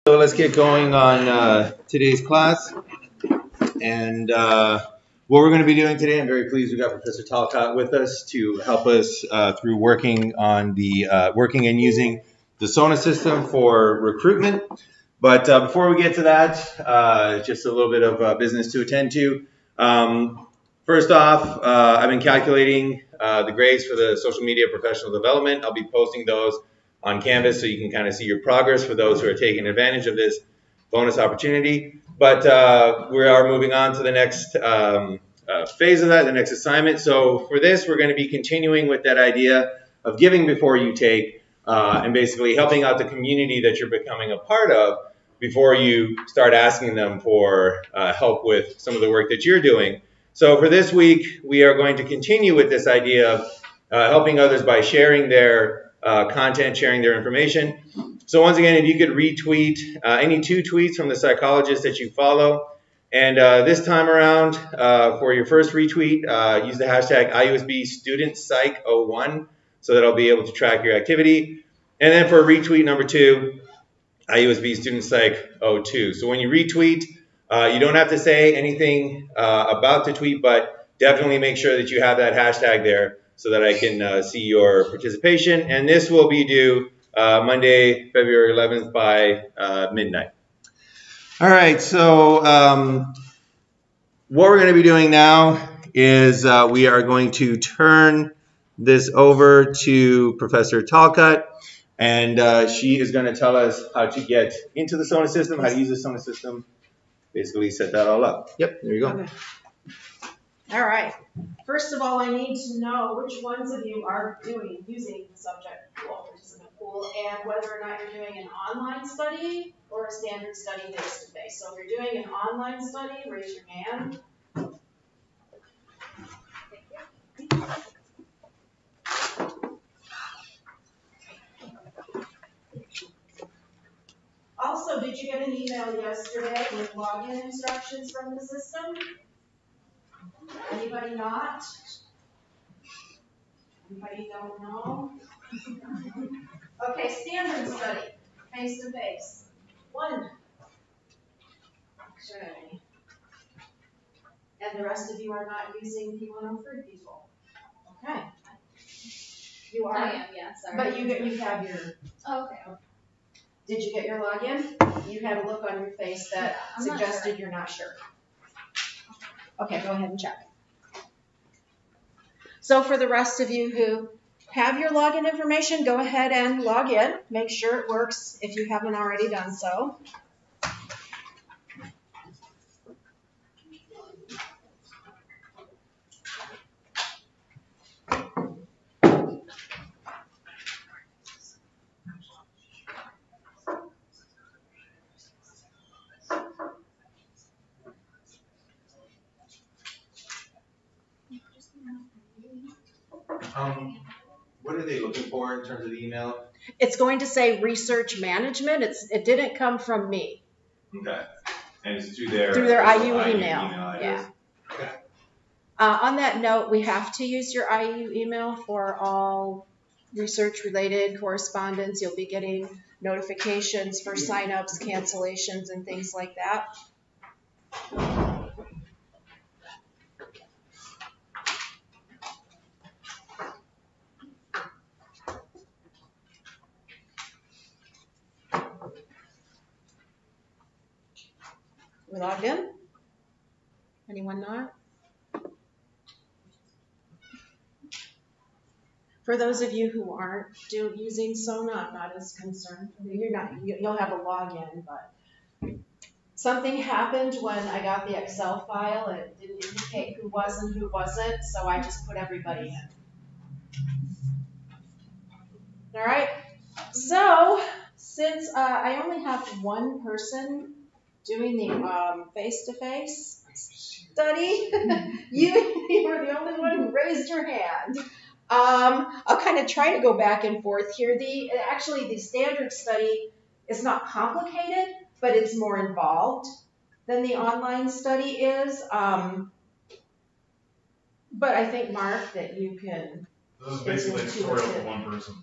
So let's get going on today's class. And what we're going to be doing today, I'm very pleased we got Professor Talcott with us to help us through working on the working and using the SONA system for recruitment. But before we get to that, just a little bit of business to attend to. First off, I've been calculating the grades for the social media professional development. I'll be posting those on Canvas so you can kind of see your progress for those who are taking advantage of this bonus opportunity. But we are moving on to the next phase of that, the next assignment. So for this, we're going to be continuing with that idea of giving before you take and basically helping out the community that you're becoming a part of before you start asking them for help with some of the work that you're doing. So for this week, we are going to continue with this idea of helping others by sharing their content, sharing their information. So once again, if you could retweet any 2 tweets from the psychologist that you follow. And this time around, for your first retweet, use the hashtag IUSB StudentPsych01 so that I'll be able to track your activity. And then for retweet number 2, IUSB StudentPsych02. So when you retweet, you don't have to say anything about the tweet, but definitely make sure that you have that hashtag there so that I can see your participation. And this will be due Monday, February 11th by midnight. All right, so what we're going to be doing now is we are going to turn this over to Professor Talcott, and she is going to tell us how to get into the SONA system, how to use the SONA system, basically set that all up. Yep, there you go. Okay. All right. First of all, I need to know which ones of you are using the subject pool, participant pool, and whether or not you're doing an online study or a standard study face-to-face. So if you're doing an online study, raise your hand. Also, did you get an email yesterday with login instructions from the system? Anybody not? Anybody don't know? Okay, standard study, face-to-face. 1. Okay. And the rest of you are not using P103 people. Okay. You are? I am, yeah, sorry. But you have your... Oh, okay. Did you get your login? You had a look on your face that suggested you're not sure. Okay, go ahead and check. So for the rest of you who have your login information, go ahead and log in. Make sure it works if you haven't already done so. What are they looking for in terms of the email? It's going to say research management. It didn't come from me. Okay. And it's through their IU email. Yeah. Okay. On that note, we have to use your IU email for all research-related correspondence. You'll be getting notifications for sign-ups, cancellations, and things like that. We logged in? Anyone not? For those of you who aren't using SONA, I'm not as concerned. You'll have a login, but something happened when I got the Excel file. It didn't indicate who was and who wasn't, so I just put everybody in. All right. So since I only have one person doing the face-to-face study, you were the only one who raised your hand. I'll kind of try to go back and forth here. Actually, the standard study is not complicated, but it's more involved than the online study is. But I think, Mark, that you can... This is basically a tutorial for one person.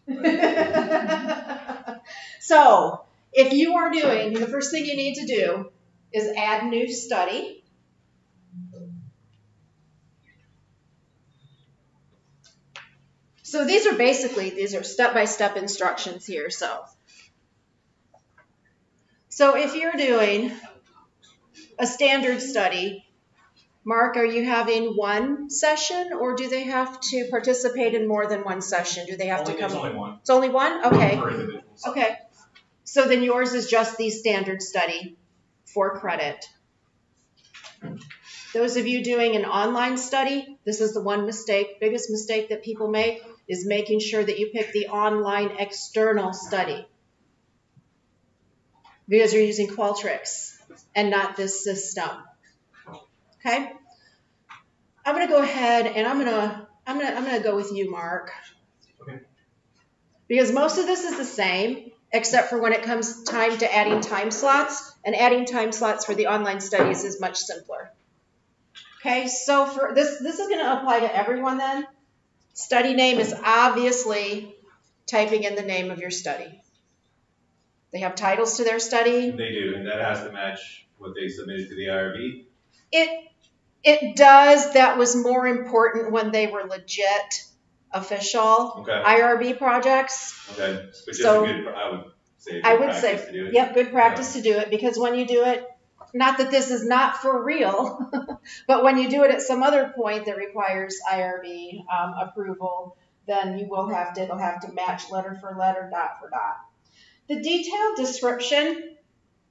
So, if you are doing, the first thing you need to do is add new study. So these are step-by-step instructions here. So if you're doing a standard study, Mark, are you having one session, or do they have to participate in more than one session? Do they have to come? It's only one. It's only one? Okay. Per individual. Okay. So then yours is just the standard study for credit. Those of you doing an online study, this is the one biggest mistake that people make, is making sure that you pick the online external study, because you're using Qualtrics and not this system. Okay? I'm going to go ahead and I'm going to go with you, Mark. Okay. Because most of this is the same, except for when it comes time to adding time slots, and adding time slots for the online studies is much simpler. Okay, so for this is going to apply to everyone then. Study name is obviously typing in the name of your study. They have titles to their study. They do, and that has to match what they submitted to the IRB. It does. That was more important when they were legit, official IRB projects. Okay, but So, I would say to do it. Yep, good practice to do it, because when you do it, not that this is not for real, but when you do it at some other point that requires IRB approval, then it'll have to match letter for letter, dot for dot. The detailed description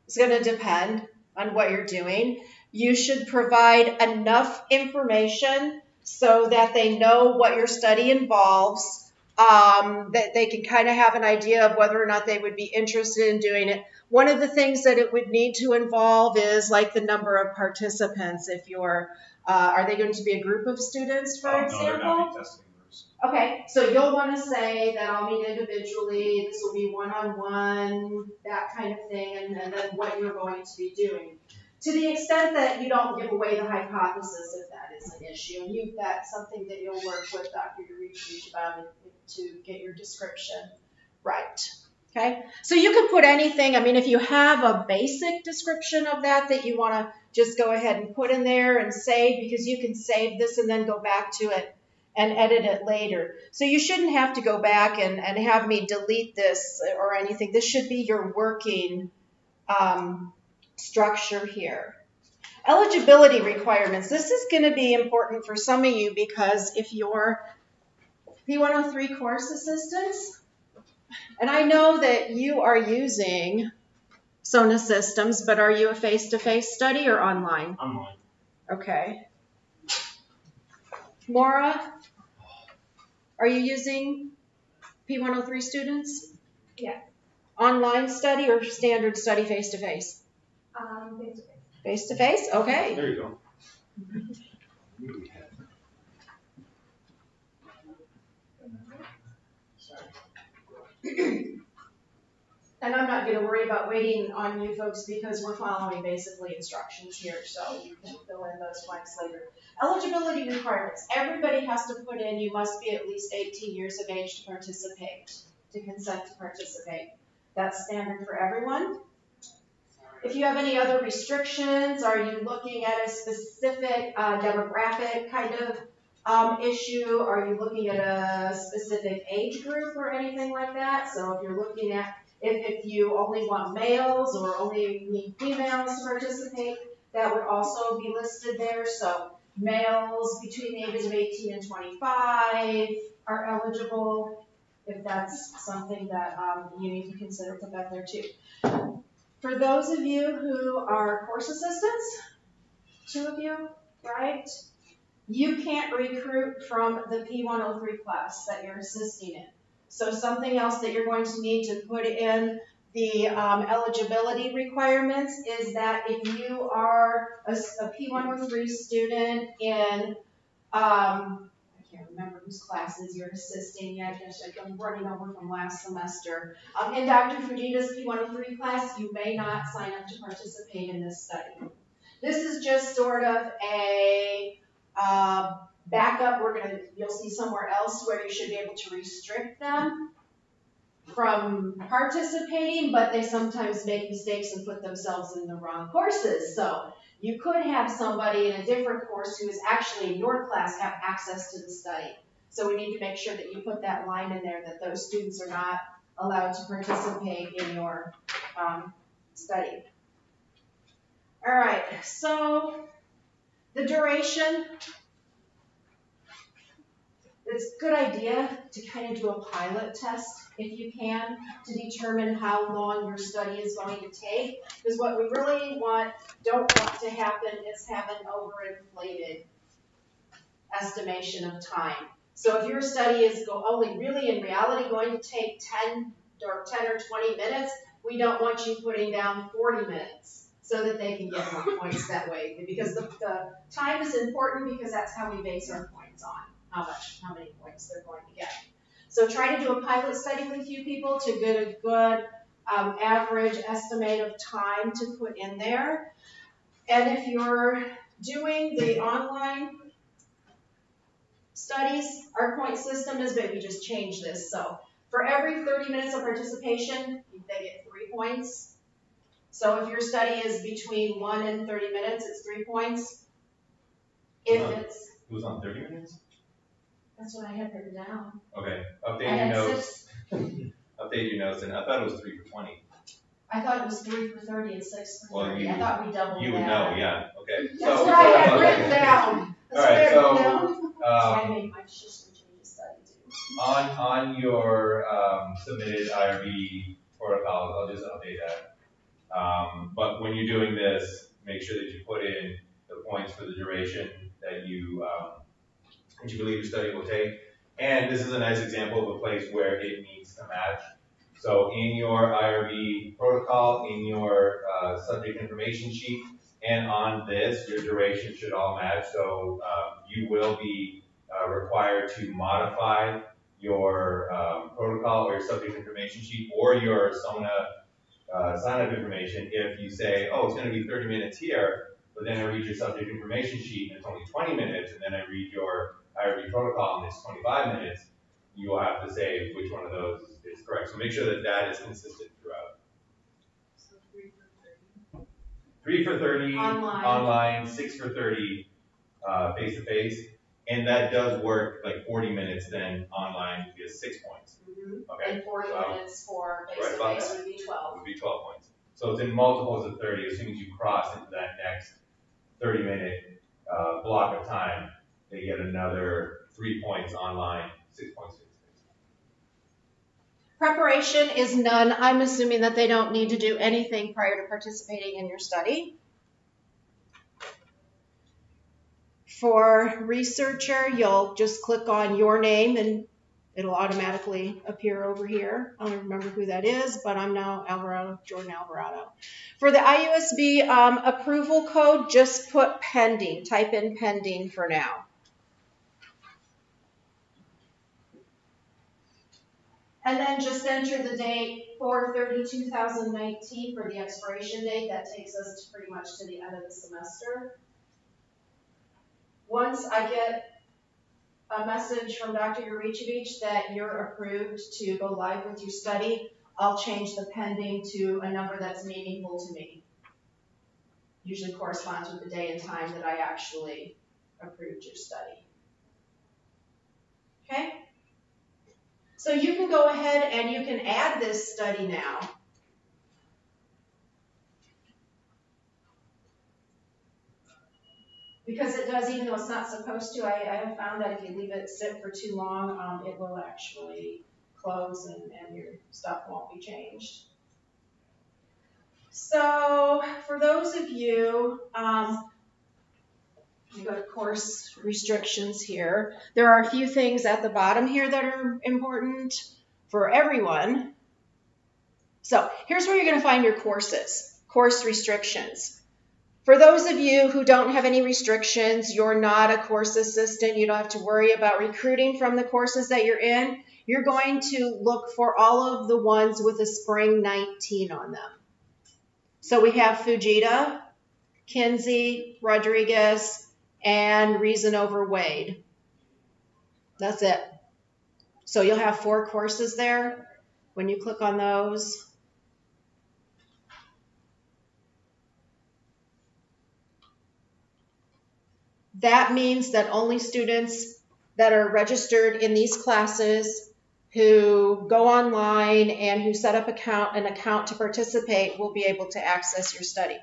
is going to depend on what you're doing. You should provide enough information so that they know what your study involves, that they can kind of have an idea of whether or not they would be interested in doing it. One of the things that it would need to involve is like the number of participants. If you're, are they going to be a group of students, for example? No, they're going to be testing groups. Okay, so you'll want to say that I'll meet individually, this will be one-on-one, that kind of thing, and then what you're going to be doing. To the extent that you don't give away the hypothesis if that is an issue, and that's something that you'll work with Dr. Urichich about to get your description right. Okay, so you can put anything. I mean, if you have a basic description of that you want to just go ahead and put in there and save, because you can save this and then go back to it and edit it later. So you shouldn't have to go back and have me delete this or anything. This should be your working structure here. Eligibility requirements. This is going to be important for some of you, because if you're P103 course assistants, and I know that you are using SONA systems, but are you a face-to-face study or online? Online. Okay. Maura, are you using P103 students? Yeah. Online study or standard study face-to-face? Face-to-face. Face-to-face? Okay. There you go. And I'm not going to worry about waiting on you folks, because we're following basically instructions here, so you can fill in those blanks later. Eligibility requirements. Everybody has to put in, you must be at least 18 years of age to participate, to consent to participate. That's standard for everyone. If you have any other restrictions, are you looking at a specific demographic kind of issue? Are you looking at a specific age group or anything like that? So if you're looking at, if you only want males or only need females to participate, that would also be listed there. So males between the ages of 18 and 25 are eligible, if that's something that you need to consider, put that there too. For those of you who are course assistants, 2 of you, right? You can't recruit from the P103 class that you're assisting in. So something else that you're going to need to put in the eligibility requirements is that if you are a P103 student in, I can't remember whose classes you're assisting yet, I'm running over from last semester. In Dr. Fujita's P103 class, you may not sign up to participate in this study. This is just sort of a backup. You'll see somewhere else where you should be able to restrict them. from participating, but they sometimes make mistakes and put themselves in the wrong courses. So you could have somebody in a different course who is actually in your class have access to the study. So we need to make sure that you put that line in there that those students are not allowed to participate in your study. All right, so the duration. It's a good idea to kind of do a pilot test, if you can, to determine how long your study is going to take. Because what we really don't want to happen is have an overinflated estimation of time. So if your study is only really in reality going to take 10 or 20 minutes, we don't want you putting down 40 minutes so that they can get more points that way. Because the time is important because that's how we base our points on. How many points they're going to get. So try to do a pilot study with you people to get a good average estimate of time to put in there. And if you're doing the online studies, our point system is, but we just changed this. So for every 30 minutes of participation, they get 3 points. So if your study is between 1 and 30 minutes, it's 3 points. If it's... It was on 30 minutes? That's what I had written down. Okay, update your notes. Update your notes, and I thought it was 3 for 20. I thought it was 3 for 30 and 6 for 30. I thought we doubled that. You would know, yeah. Okay. That's what I had written down. All right, so I made my sister change the study too. On your submitted IRB protocols, I'll just update that. But when you're doing this, make sure that you put in the points for the duration that you believe your study will take. And this is a nice example of a place where it needs to match. So in your IRB protocol, in your subject information sheet, and on this, your duration should all match. So you will be required to modify your protocol or your subject information sheet or your SONA sign-up information if you say, oh, it's going to be 30 minutes here, but then I read your subject information sheet and it's only 20 minutes, and then I read your IRB protocol and it's 25 minutes. You will have to say which one of those is correct. So make sure that that is consistent throughout. So 3 for 30. 3 for 30 online, 6 for 30 face-to-face. And that does work like 40 minutes then online would be 6 points. Mm-hmm. Okay. And 40 minutes for face-to-face would be 12. Would be 12 points. So it's in multiples of 30. As soon as you cross into that next 30-minute block of time, they get another 3 points online, 6 points face-to-face. Preparation is none. I'm assuming that they don't need to do anything prior to participating in your study. For researcher, you'll just click on your name and it'll automatically appear over here. I don't remember who that is, but I'm now Jordan Alvarado. For the IUSB approval code, just put pending. Type in pending for now. And then just enter the date 4/30/2019 for the expiration date. That takes us pretty much to the end of the semester. Once I get a message from Dr. Yurichevich that you're approved to go live with your study, I'll change the pending to a number that's meaningful to me. Usually corresponds with the day and time that I actually approved your study. Okay? So you can go ahead and you can add this study now. Because it does, even though it's not supposed to, I have found that if you leave it sit for too long, it will actually close and your stuff won't be changed. So for those of you, you go to course restrictions here. There are a few things at the bottom here that are important for everyone. So here's where you're going to find your courses, course restrictions. For those of you who don't have any restrictions, you're not a course assistant, you don't have to worry about recruiting from the courses that you're in, you're going to look for all of the ones with a spring 19 on them. So we have Fujita, Kinsey, Rodriguez, and Reason Over Wade. That's it. So you'll have 4 courses there. When you click on those, that means that only students that are registered in these classes who go online and who set up an account to participate will be able to access your study.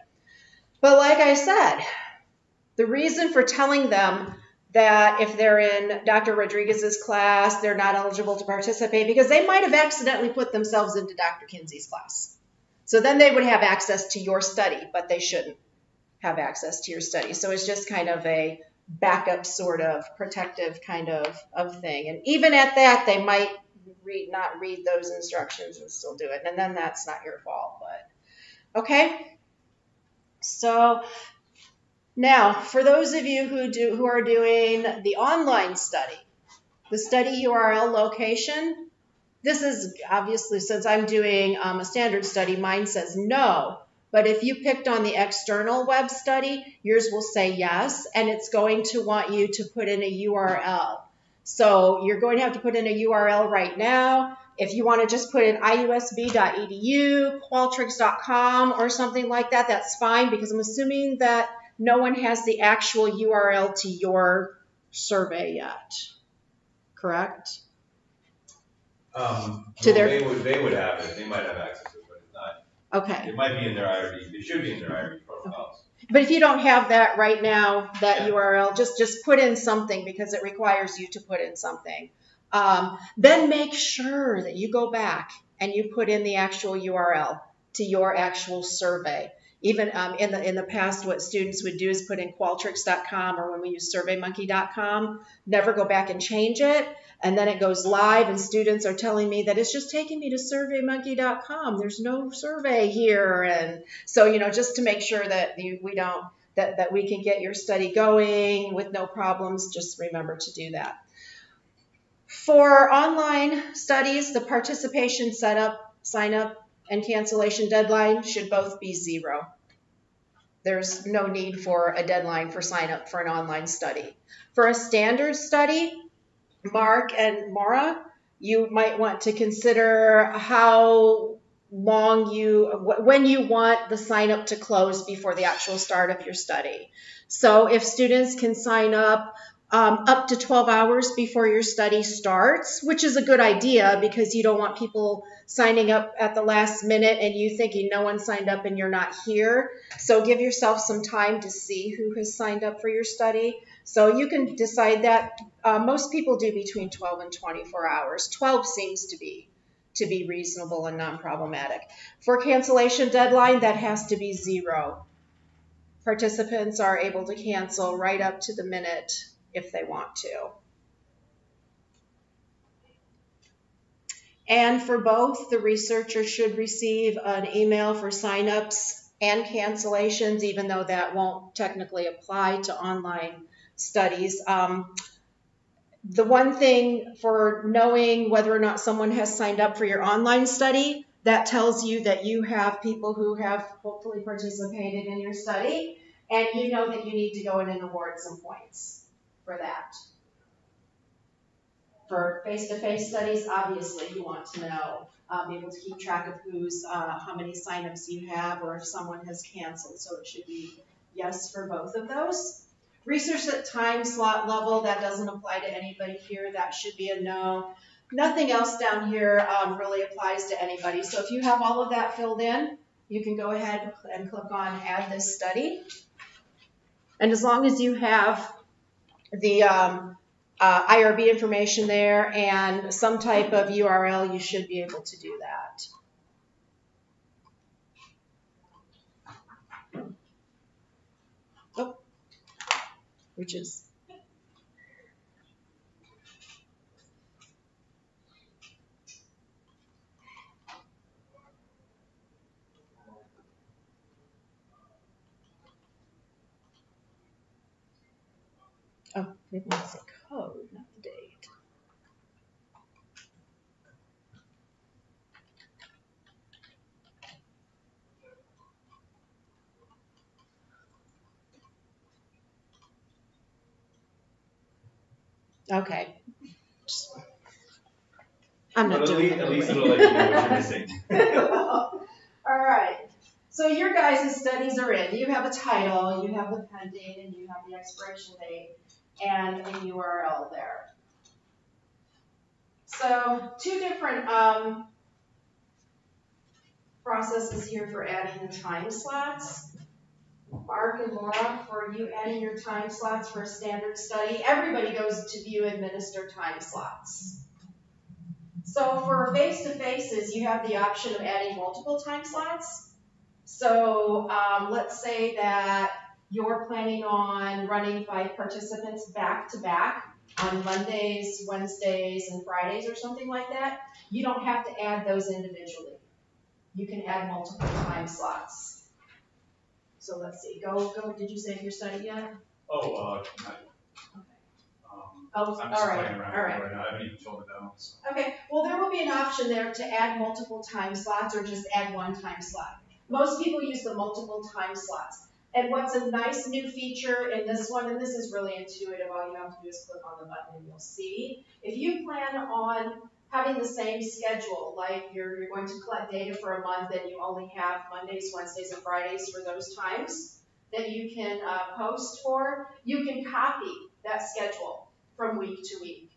But like I said, the reason for telling them that if they're in Dr. Rodriguez's class, they're not eligible to participate because they might have accidentally put themselves into Dr. Kinsey's class. So then they would have access to your study, but they shouldn't have access to your study. So it's just kind of a backup sort of protective kind of thing. And even at that, they might not read those instructions and still do it. And then that's not your fault, but okay. So now for those of you who are doing the online study, the study URL location, this is obviously, since I'm doing a standard study, mine says no. But if you picked on the external web study, yours will say yes, and it's going to want you to put in a URL. So you're going to have to put in a URL right now. If you want to just put in iusb.edu, qualtrics.com, or something like that, that's fine, because I'm assuming that no one has the actual URL to your survey yet. Correct? They would have it. They might have access to it, but it's not. Okay. It might be in their IRB. It should be in their IRB protocols. But if you don't have that right now, that URL, just put in something because it requires you to put in something. Then make sure that you go back and you put in the actual URL to your actual survey. Even in the past, what students would do is put in qualtrics.com, or when we use surveymonkey.com, never go back and change it. And then it goes live and students are telling me that it's just taking me to surveymonkey.com. There's no survey here. And so, you know, just to make sure that that we can get your study going with no problems, just remember to do that. For online studies, the participation setup, sign up, and cancellation deadline should both be 0. There's no need for a deadline for sign up for an online study. For a standard study, Mark and Maura, you might want to consider how long when you want the sign up to close before the actual start of your study. So if students can sign up to 12 hours before your study starts, which is a good idea because you don't want people signing up at the last minute and you thinking no one signed up and you're not here. So give yourself some time to see who has signed up for your study. So you can decide that. Most people do between 12 and 24 hours. 12 seems to be reasonable and non-problematic. For cancellation deadline, that has to be 0. Participants are able to cancel right up to the minute if they want to. And for both, the researcher should receive an email for signups and cancellations, even though that won't technically apply to online studies. The one thing for knowing whether or not someone has signed up for your online study, that tells you that you have people who have hopefully participated in your study, and you know that you need to go in and award some points for that. For face-to-face studies, obviously you want to know, be able to keep track of how many signups you have, or if someone has canceled. So it should be yes for both of those. Research at time slot level, that doesn't apply to anybody here. That should be a no. Nothing else down here really applies to anybody. So if you have all of that filled in, you can go ahead and click on Add This Study. And as long as you have the IRB information there and some type of URL, you should be able to do that. Oh, which is... Oh, maybe it's a code, not the date. Okay. I'm not doing it At least anyway. it'll let you know what you're missing. All right. So your guys' studies are in. You have a title, you have the pending, and you have the expiration date, and a URL there. So two different processes here for adding the time slots. Mark and Laura, for you adding your time slots for a standard study. Everybody goes to view administer time slots. So for face-to-faces, you have the option of adding multiple time slots. So let's say that you're planning on running 5 participants back to back on Mondays, Wednesdays, and Fridays or something like that. You don't have to add those individually. You can add multiple time slots. So let's see, go, did you save your study yet? Oh, not Okay. I'm Oh, just all playing right, around all right. right now. I haven't even filled it out. So. Okay, well, there will be an option there to add multiple time slots or just add one time slot. Most people use the multiple time slots. And what's a nice new feature in this one, and this is really intuitive, all you have to do is click on the button and you'll see. If you plan on having the same schedule, like you're going to collect data for a month and you only have Mondays, Wednesdays, and Fridays for those times that you can post for, you can copy that schedule from week to week.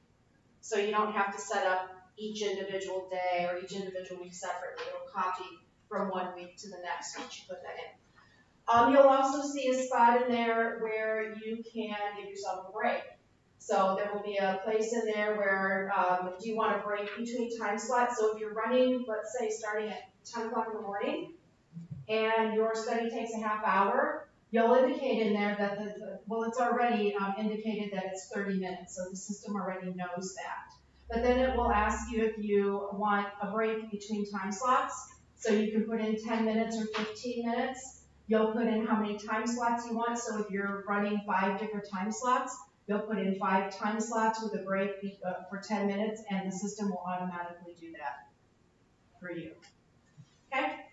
So you don't have to set up each individual day or each individual week separately. It'll copy from one week to the next once you put that in. You'll also see a spot in there where you can give yourself a break. So there will be a place in there where do you want a break between time slots? So if you're running, let's say, starting at 10 o'clock in the morning, and your study takes a half hour, you'll indicate in there that, well, it's already indicated that it's 30 minutes, so the system already knows that. But then it will ask you if you want a break between time slots, so you can put in 10 minutes or 15 minutes. You'll put in how many time slots you want, so if you're running 5 different time slots, you'll put in 5 time slots with a break for 10 minutes, and the system will automatically do that for you. Okay?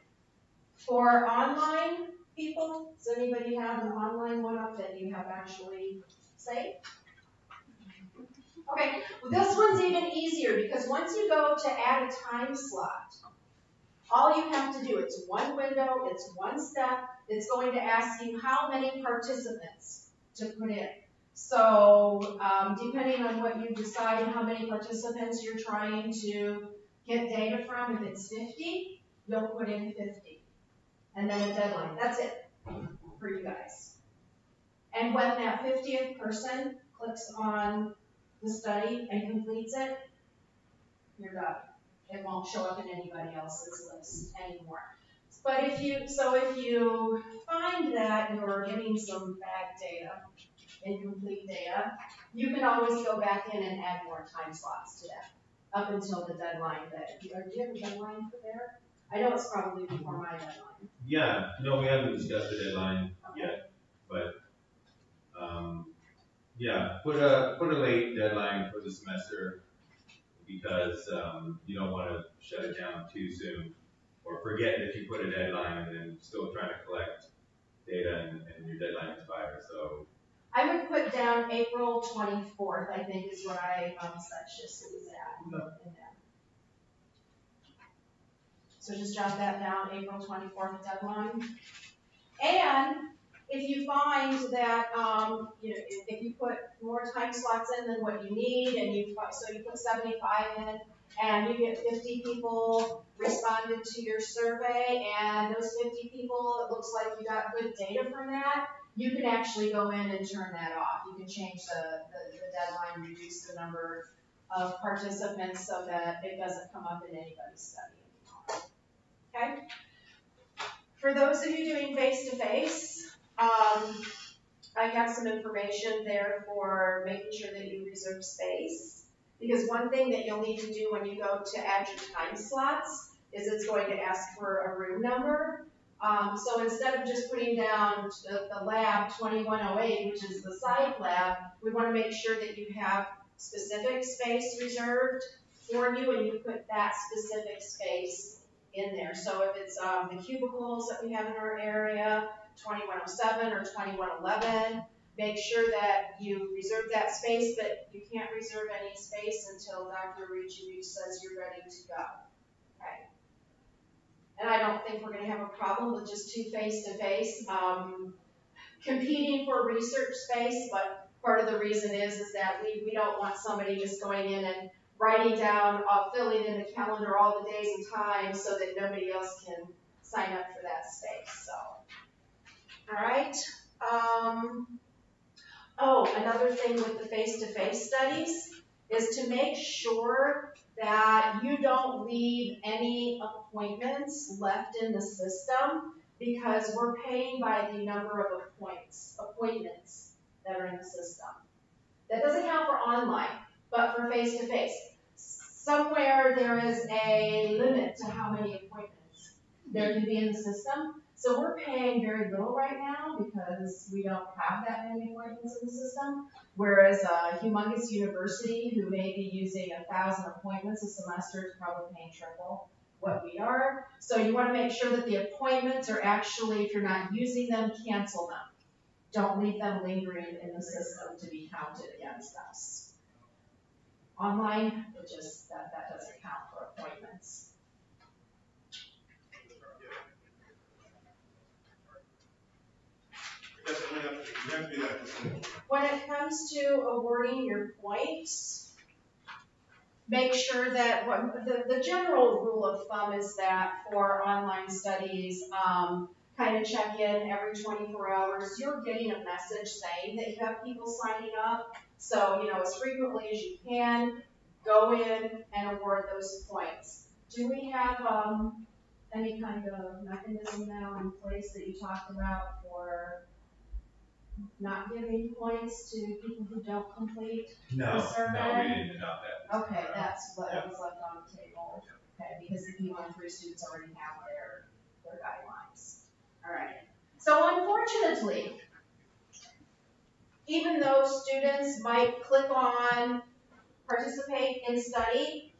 For online people, does anybody have an online one up that you have actually saved? Okay, well, this one's even easier because once you go to add a time slot, all you have to do, it's one window, it's one step, it's going to ask you how many participants to put in. So depending on what you decide how many participants you're trying to get data from, if it's 50, you'll put in 50. And then a deadline. That's it for you guys. And when that 50th person clicks on the study and completes it, you're done. It won't show up in anybody else's list anymore. But if you find that you're getting some bad data, incomplete data, you can always go back in and add more time slots to that up until the deadline. Do you have a deadline for there? I know it's probably before my deadline. Yeah, no, we haven't discussed the deadline yet, but yeah, put a late deadline for the semester because you don't want to shut it down too soon or forget that you put a deadline and then still trying to collect data and your deadline expires. So I would put down April 24th, I think is what I set Shisley's at in there. So just jot that down, April 24th deadline. And if you find that, if you put more time slots in than what you need, and so you put 75 in, and you get 50 people responded to your survey, and those 50 people, it looks like you got good data from that, you can actually go in and turn that off. You can change the deadline, reduce the number of participants so that it doesn't come up in anybody's study anymore. Okay? For those of you doing face-to-face, I have some information there for making sure that you reserve space. Because one thing that you'll need to do when you go to add your time slots is it's going to ask for a room number. So instead of just putting down the lab 2108, which is the site lab, we want to make sure that you have specific space reserved for you and you put that specific space in there. So if it's the cubicles that we have in our area, 2107 or 2111, make sure that you reserve that space, but you can't reserve any space until Dr. Ricci says you're ready to go. Okay. And I don't think we're going to have a problem with just 2 face-to-face competing for research space, but part of the reason is that we don't want somebody just going in and writing down, filling in the calendar all the days and times so that nobody else can sign up for that space. So, all right. Oh, another thing with the face-to-face studies is to make sure that you don't leave any appointments left in the system, because we're paying by the number of appointments that are in the system. That doesn't count for online, but for face-to-face. Somewhere there is a limit to how many appointments there can be in the system. So we're paying very little right now because we don't have that many appointments in the system. Whereas a humongous university who may be using 1,000 appointments a semester is probably paying triple what we are. So you want to make sure that the appointments are actually, if you're not using them, cancel them. Don't leave them lingering in the system to be counted against us. Online, it just, that doesn't count for appointments. When it comes to awarding your points, make sure that the general rule of thumb is that for online studies, kind of check in every 24 hours. You're getting a message saying that you have people signing up. So, as frequently as you can, go in and award those points. Do we have any kind of mechanism now in place that you talked about for not giving points to people who don't complete the survey? No, we didn't adopt that. Okay, that's what was left on the table. Okay, because the P1-3 students already have their guidelines. All right. So unfortunately, even though students might click on participate in study,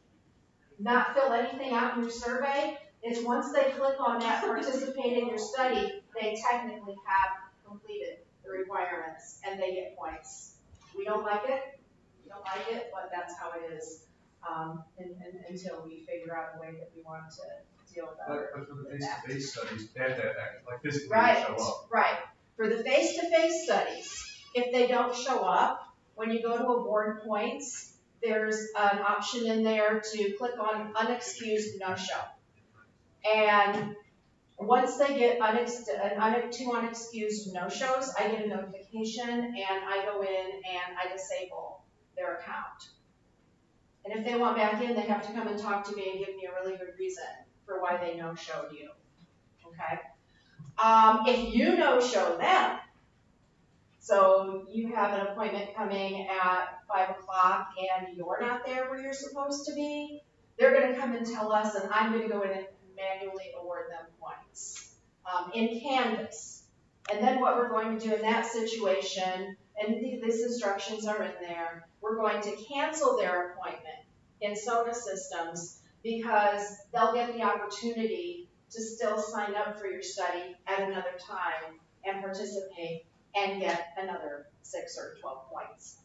not fill anything out in your survey, is once they click on that participate in your study, they technically have completed the requirements and they get points. We don't like it, but that's how it is until we figure out a way that we want to deal with that. But for the face-to-face studies, they have to act like physically show up. Right. For the face-to-face studies, if they don't show up, when you go to award points, there's an option in there to click on unexcused no-show. And once they get two unexcused no-shows, I get a notification and I go in and I disable their account. And if they want back in, they have to come and talk to me and give me a really good reason for why they no-showed you. Okay? If you no-show them, so you have an appointment coming at 5 o'clock and you're not there where you're supposed to be, they're going to come and tell us, and I'm going to go in and manually award them points in Canvas. And then what we're going to do in that situation, and these instructions are in there, we're going to cancel their appointment in SONA systems because they'll get the opportunity to still sign up for your study at another time and participate and get another 6 or 12 points,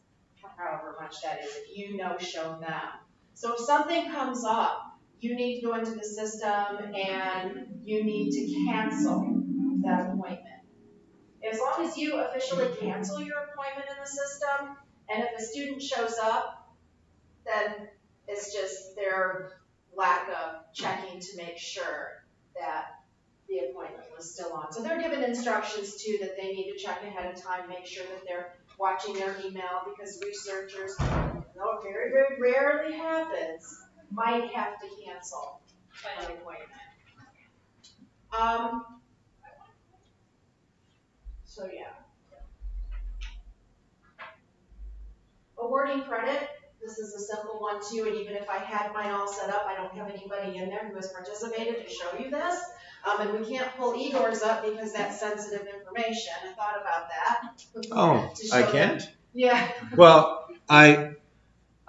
however much that is, if you no-show them. So if something comes up, you need to go into the system and you need to cancel that appointment. As long as you officially cancel your appointment in the system, and if a student shows up, then it's just their lack of checking to make sure that the appointment was still on. So they're given instructions too that they need to check ahead of time, make sure that they're watching their email, because researchers, though it very, very rarely happens, might have to cancel an appointment. So yeah. Awarding credit, this is a simple one too, and even if I had mine all set up, I don't have anybody in there who has participated to show you this. And we can't pull Igor's up because that's sensitive information. I thought about that. Oh, I can't? Them. Yeah. Well, I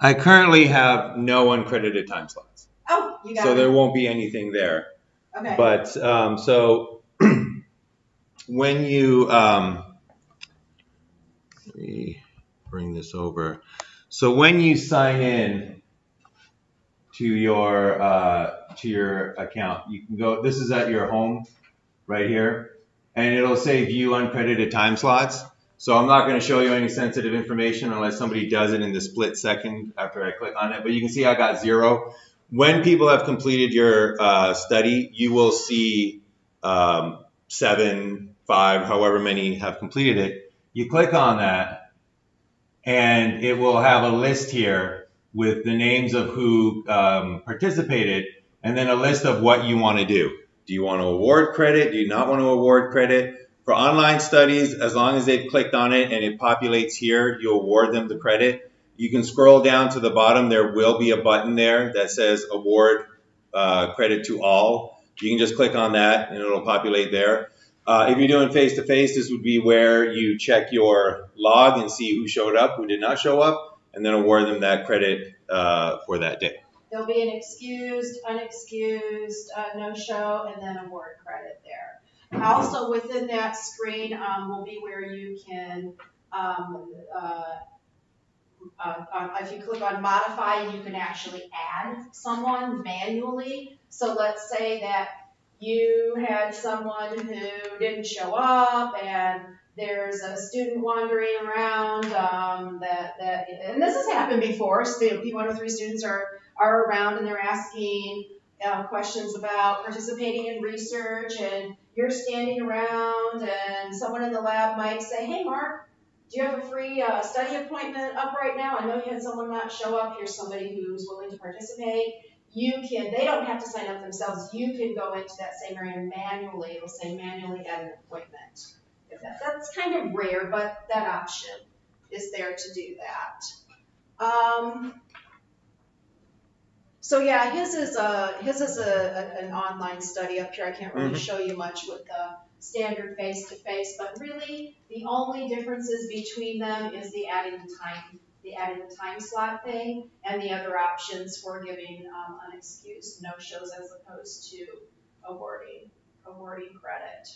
currently have no uncredited time slots. Oh, you got so it. there won't be anything there. Okay. But so when you Let me bring this over. So when you sign in to your account, you can go. This is at your home right here, and it'll say view uncredited time slots. So I'm not going to show you any sensitive information unless somebody does it in the split second after I click on it. But you can see I got 0. When people have completed your study, you will see 7, 5, however many have completed it. You click on that, and it will have a list here with the names of who participated, and then a list of what you want to do. Do you want to award credit? Do you not want to award credit? For online studies, as long as they've clicked on it and it populates here, you award them the credit. You can scroll down to the bottom. There will be a button there that says award credit to all. You can just click on that and it'll populate there. If you're doing face-to-face, this would be where you check your log and see who showed up, who did not show up, and then award them that credit for that day. There'll be an excused, unexcused, no-show, and then award credit there. Also within that screen will be where you can, if you click on modify, you can actually add someone manually. So let's say that you had someone who didn't show up and there's a student wandering around and this has happened before. P103 students are around and they're asking questions about participating in research, and you're standing around and someone in the lab might say, hey Mark, do you have a free study appointment up right now? I know you had someone not show up. Here's somebody who's willing to participate. They don't have to sign up themselves. You can go into that same area manually. It'll say manually add an appointment. That's kind of rare, but that option is there to do that. So yeah, his is an online study up here. I can't really show you much with the standard face-to-face, but really the only differences between them is the adding the time slot thing and the other options for giving unexcused no-shows as opposed to awarding credit.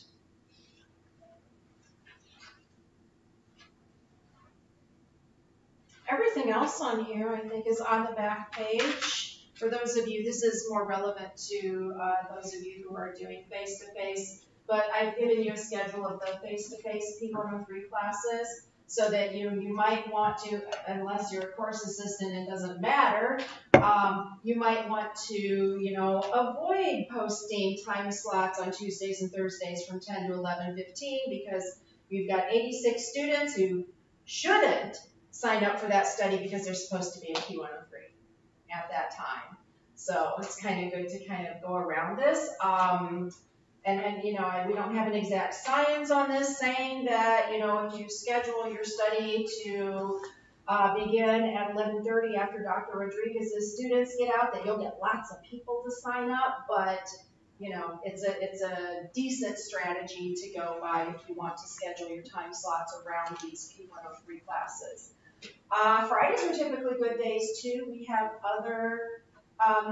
Everything else on here, I think, is on the back page. For those of you, this is more relevant to those of you who are doing face-to-face, but I've given you a schedule of the face-to-face P103 classes so that you might want to, unless you're a course assistant, it doesn't matter, you might want to, avoid posting time slots on Tuesdays and Thursdays from 10 to 11:15 because we've got 86 students who shouldn't sign up for that study because they're supposed to be in P103 at that time. So it's kind of good to kind of go around this. We don't have an exact science on this saying that, if you schedule your study to begin at 11:30 after Dr. Rodriguez's students get out, that you'll get lots of people to sign up, but it's a decent strategy to go by if you want to schedule your time slots around these P103 classes. Fridays are typically good days too. We have other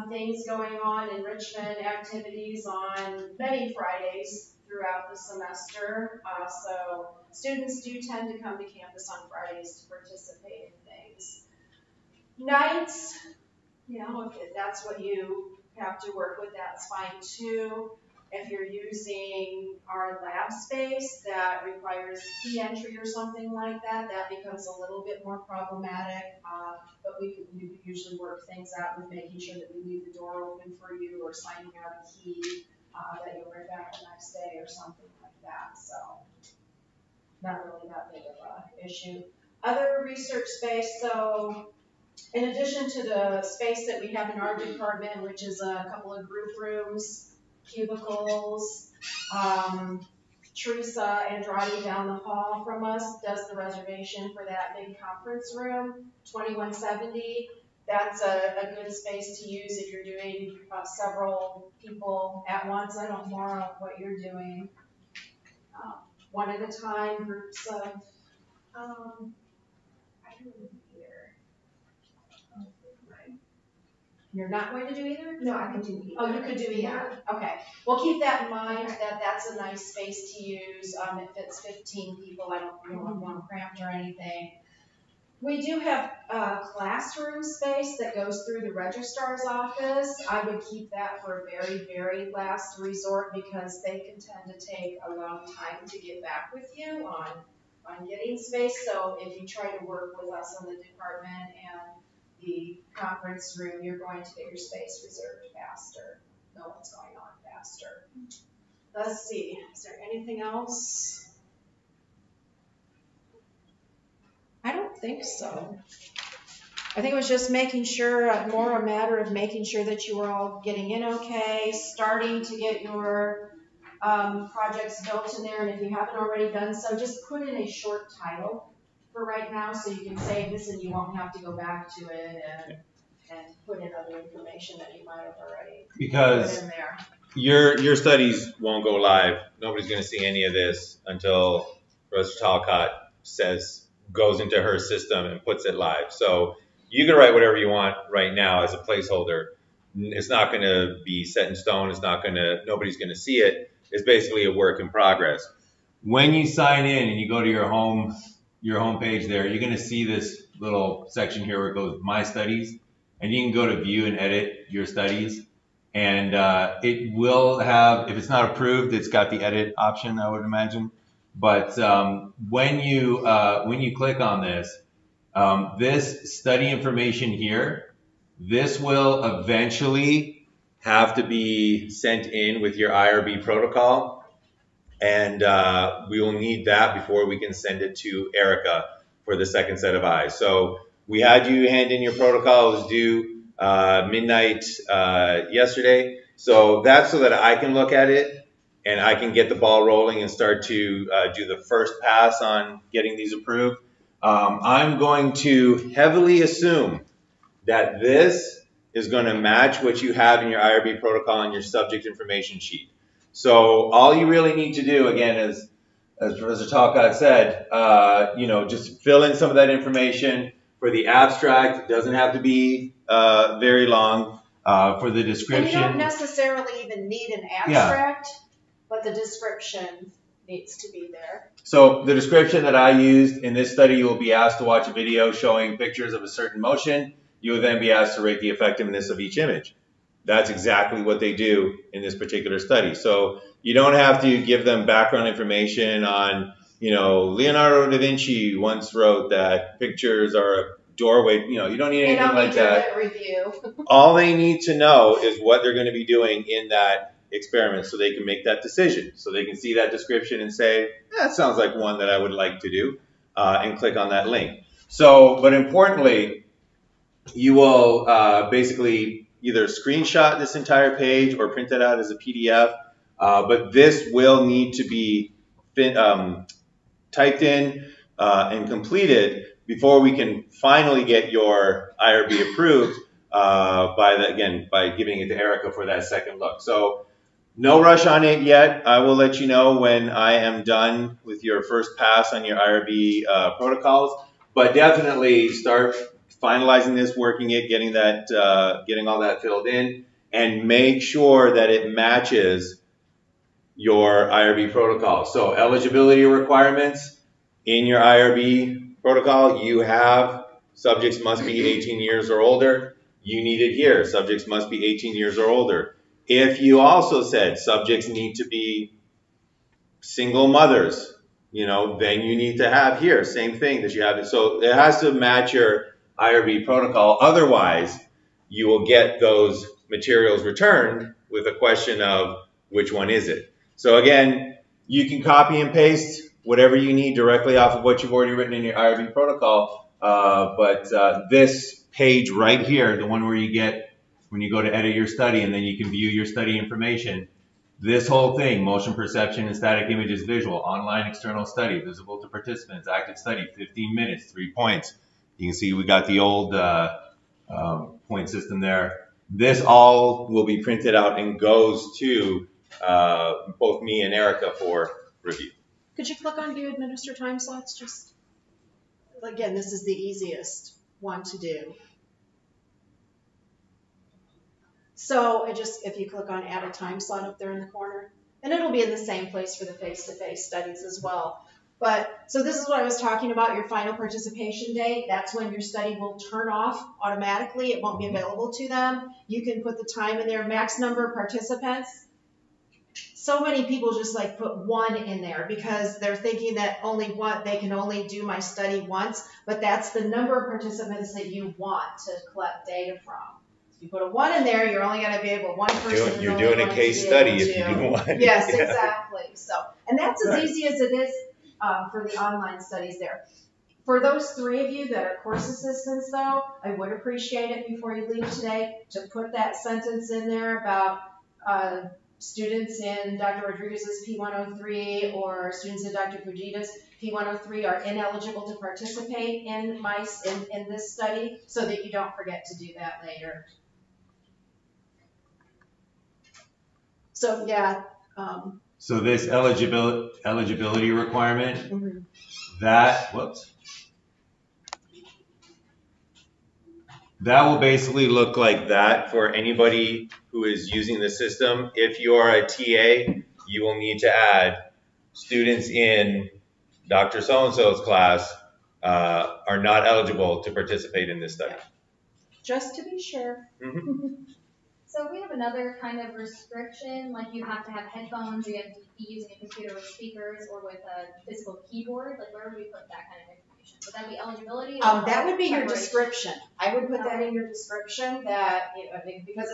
things going on, enrichment activities on many Fridays throughout the semester. So students do tend to come to campus on Fridays to participate in things. Nights, if that's what you have to work with, that's fine too. If you're using our lab space that requires key entry or something like that, that becomes a little bit more problematic. But we usually work things out with making sure that we leave the door open for you or signing out a key that you'll bring back the next day or something like that. So not really that big of an issue. Other research space, so in addition to the space that we have in our department, which is a couple of group rooms, cubicles, Teresa Andrade down the hall from us does the reservation for that big conference room, 2170. That's a good space to use if you're doing several people at once. I don't know what you're doing. One at a time, groups of, I don't know here. You're not going to do either? No, I can do either. Oh, you could do either? Okay. Well, keep that in mind, that that's a nice space to use. It fits 15 people. I don't want cramped or anything. We do have classroom space that goes through the registrar's office. I would keep that for a very, very last resort because they can tend to take a long time to get back with you on getting space. So if you try to work with us on the department and the conference room, you're going to get your space reserved faster. Know what's going on faster. Let's see, is there anything else? I don't think so. I think it was just making sure, more a matter of making sure that you were all getting in okay, starting to get your projects built in there, and if you haven't already done so, just put in a short title for right now so you can save this and you won't have to go back to it and put in other information that you might have already put in there. Your studies won't go live. Nobody's going to see any of this until Professor Talcott goes into her system and puts it live. So you can write whatever you want right now as a placeholder. It's not going to be set in stone. Nobody's going to see it. It's basically a work in progress. When you sign in and you go to your home page there, you're going to see this little section here where it goes My Studies, and you can go to view and edit your studies. And it will have, if it's not approved, it's got the edit option, I would imagine. But when you click on this, this study information here, this will eventually have to be sent in with your IRB protocol, and we will need that before we can send it to Erica for the second set of eyes. So we had you hand in your protocol. It was due midnight yesterday. So that's so that I can look at it and I can get the ball rolling and start to do the first pass on getting these approved. I'm going to heavily assume that this is going to match what you have in your IRB protocol and your subject information sheet. So all you really need to do, again, as Professor Talcott said, just fill in some of that information. For the abstract, it doesn't have to be very long. For the description, and you don't necessarily even need an abstract, but the description needs to be there. So the description that I used in this study, you will be asked to watch a video showing pictures of a certain motion. You will then be asked to rate the effectiveness of each image. That's exactly what they do in this particular study. So you don't have to give them background information on, Leonardo da Vinci once wrote that pictures are a doorway. You don't need anything like that. Review. All they need to know is what they're going to be doing in that experiment so they can make that decision. So they can see that description and say, that sounds like one that I would like to do, and click on that link. So, but importantly, you will basically either screenshot this entire page or print it out as a PDF. But this will need to be typed in and completed before we can finally get your IRB approved by giving it to Erica for that second look. So no rush on it yet. I will let you know when I am done with your first pass on your IRB protocols. But definitely start finalizing this, working it, getting all that filled in, and make sure that it matches your IRB protocol. So eligibility requirements in your IRB protocol, you have subjects must be 18 years or older. You need it here. Subjects must be 18 years or older. If you also said subjects need to be single mothers, then you need to have here, same thing that you have. So it has to match your IRB protocol. Otherwise, you will get those materials returned with a question of which one is it. So again, you can copy and paste whatever you need directly off of what you've already written in your IRB protocol. But this page right here, the one where you get when you go to edit your study and then you can view your study information, this whole thing, motion perception and static images visual, online external study, visible to participants, active study, 15 minutes, 3 points. You can see we got the old point system there. This all will be printed out and goes to both me and Erica for review. Could you click on view administer time slots? Just again, this is the easiest one to do. So if you click on add a time slot up there in the corner, and it'll be in the same place for the face-to-face studies as well. So this is what I was talking about, your final participation date. That's when your study will turn off automatically. It won't be available to them. You can put the time in there, max number of participants. So many people just like put 1 in there because they're thinking that they can only do my study once, but that's the number of participants that you want to collect data from. If you put a 1 in there, you're only going to be able, one person You're doing a case study if you do 1. Yes, exactly. So, and that's as easy as it is for the online studies there. For those 3 of you that are course assistants, though, I would appreciate it before you leave today to put that sentence in there about students in Dr. Rodriguez's P103 or students in Dr. Fujita's P103 are ineligible to participate in this study, so that you don't forget to do that later. So yeah. So this eligibility requirement, that will basically look like that for anybody who is using the system. If you are a TA, you will need to add students in Dr. So-and-so's class are not eligible to participate in this study. Just to be sure. So we have another kind of restriction, like you have to have headphones, or you have to be using a computer with speakers or with a physical keyboard. Like where would we put that kind of information? Would that be eligibility? Or that would be your description. I would put that in your description that, because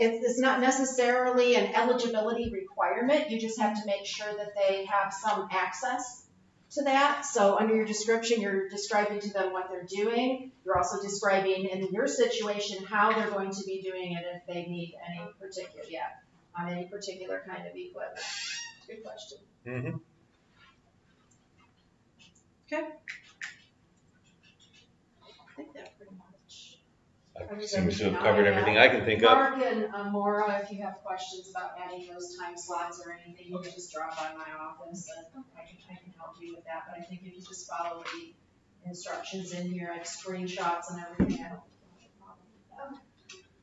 it's not necessarily an eligibility requirement. You just have to make sure that they have some access to that. So under your description, you're describing to them what they're doing. You're also describing in your situation how they're going to be doing it if they need any particular kind of equipment. Good question. Okay. I think that pretty much seems to have covered everything I can think of. Mark and Maura, if you have questions about adding those time slots or anything, you can just drop by my office and I can help you with that. But I think if you just follow the instructions in here, like screenshots and everything, I don't have a problem with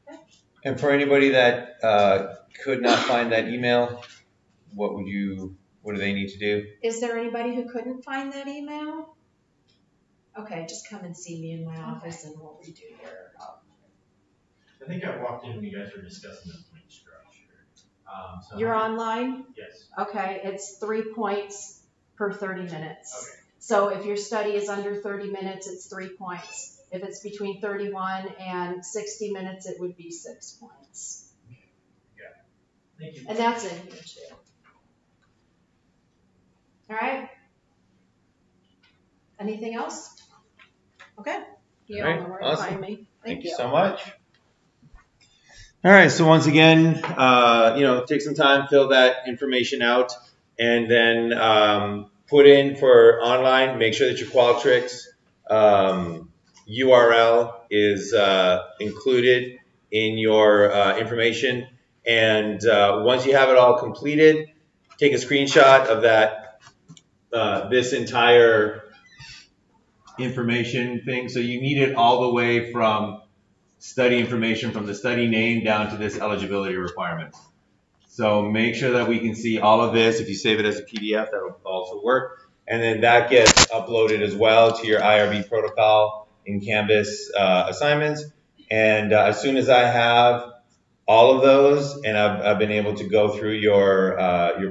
that. Okay. And for anybody that could not find that email, what do they need to do? Is there anybody who couldn't find that email? Okay, just come and see me in my office and we'll redo your. I think I walked in when you guys were discussing the point structure. So You're online? Yes. Okay, it's 3 points per 30 minutes. Okay. So if your study is under 30 minutes, it's 3 points. If it's between 31 and 60 minutes, it would be 6 points. Yeah. Thank you. And that's in here too. All right. Anything else? Okay. You all know where to find me. Thank you so much. All right, so once again, take some time, fill that information out, and then put in for online, make sure that your Qualtrics URL is included in your information. And once you have it all completed, take a screenshot of that, this entire information thing. So you need it all the way from study information, from the study name down to this eligibility requirement. So make sure that we can see all of this. If you save it as a PDF, that'll also work. And then that gets uploaded as well to your IRB protocol in Canvas assignments. And as soon as I have all of those and I've been able to go through your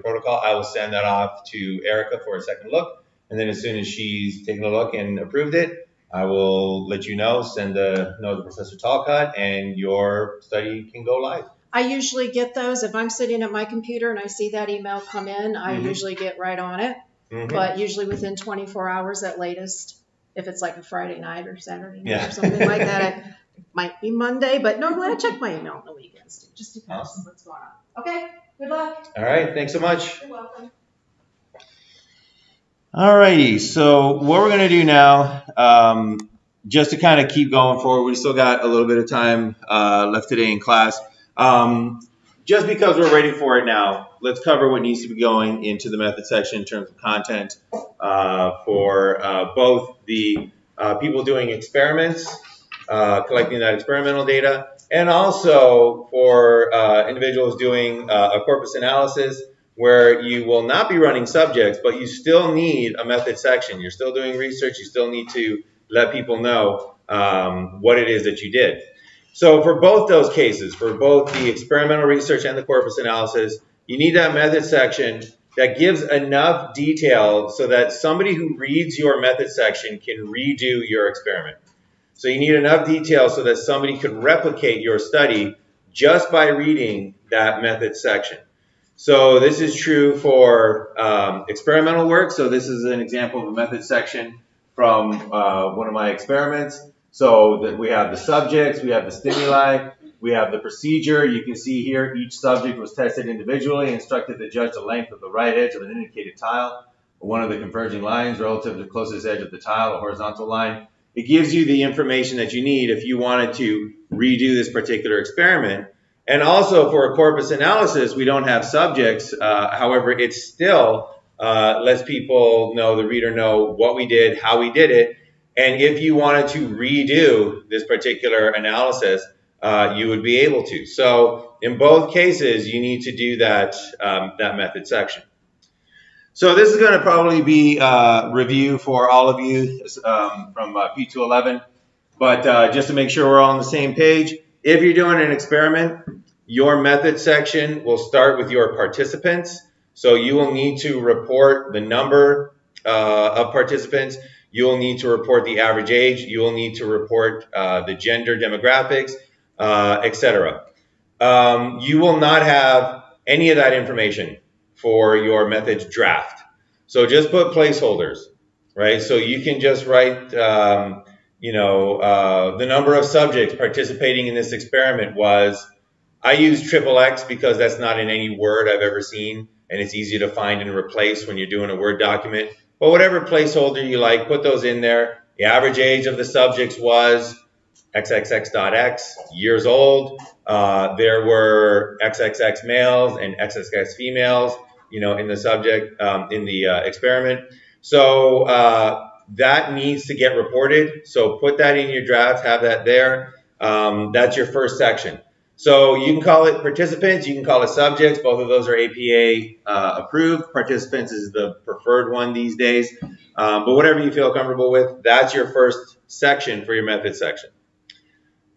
protocol, I will send that off to Erica for a second look. And then as soon as she's taken a look and approved it, I will let you know, send a note to Professor Talcott, and your study can go live. I usually get those. If I'm sitting at my computer and I see that email come in, I usually get right on it. But usually within 24 hours at latest, if it's like a Friday night or Saturday night or something like that, it might be Monday. But normally I check my email on the weekends. It just depends on what's going on. Okay, good luck. All right, thanks so much. You're welcome. Alrighty, so what we're going to do now, just to kind of keep going forward, we still got a little bit of time left today in class. Just because we're ready for it now, let's cover what needs to be going into the method section in terms of content for both the people doing experiments, collecting that experimental data, and also for individuals doing a corpus analysis where you will not be running subjects, but you still need a method section. You're still doing research. You still need to let people know what it is that you did. So for both those cases, for both the experimental research and the corpus analysis, you need that method section that gives enough detail so that somebody who reads your method section can redo your experiment. So you need enough detail so that somebody could replicate your study just by reading that method section. So this is true for experimental work. So this is an example of a method section from one of my experiments. So that we have the subjects, we have the stimuli, we have the procedure. You can see here each subject was tested individually, instructed to judge the length of the right edge of an indicated tile, or one of the converging lines relative to the closest edge of the tile, a horizontal line. It gives you the information that you need if you wanted to redo this particular experiment. And also for a corpus analysis, we don't have subjects. However, it still lets people know, the reader know what we did, how we did it. And if you wanted to redo this particular analysis, you would be able to. So in both cases, you need to do that, that method section. So this is going to probably be review for all of you from P211. But just to make sure we're all on the same page, if you're doing an experiment, your method section will start with your participants. So you will need to report the number of participants. You will need to report the average age. You will need to report the gender demographics, etc. You will not have any of that information for your methods draft. So just put placeholders, right? So you can just write, the number of subjects participating in this experiment was, I use XXX because that's not in any Word I've ever seen, and it's easy to find and replace when you're doing a Word document. But whatever placeholder you like, put those in there. The average age of the subjects was XXX.X, years old. There were XXX males and XXX females, in the subject, in the experiment. So that needs to get reported. So put that in your draft, have that there. That's your first section. So you can call it participants, you can call it subjects. Both of those are APA approved. Participants is the preferred one these days. But whatever you feel comfortable with, that's your first section for your method section.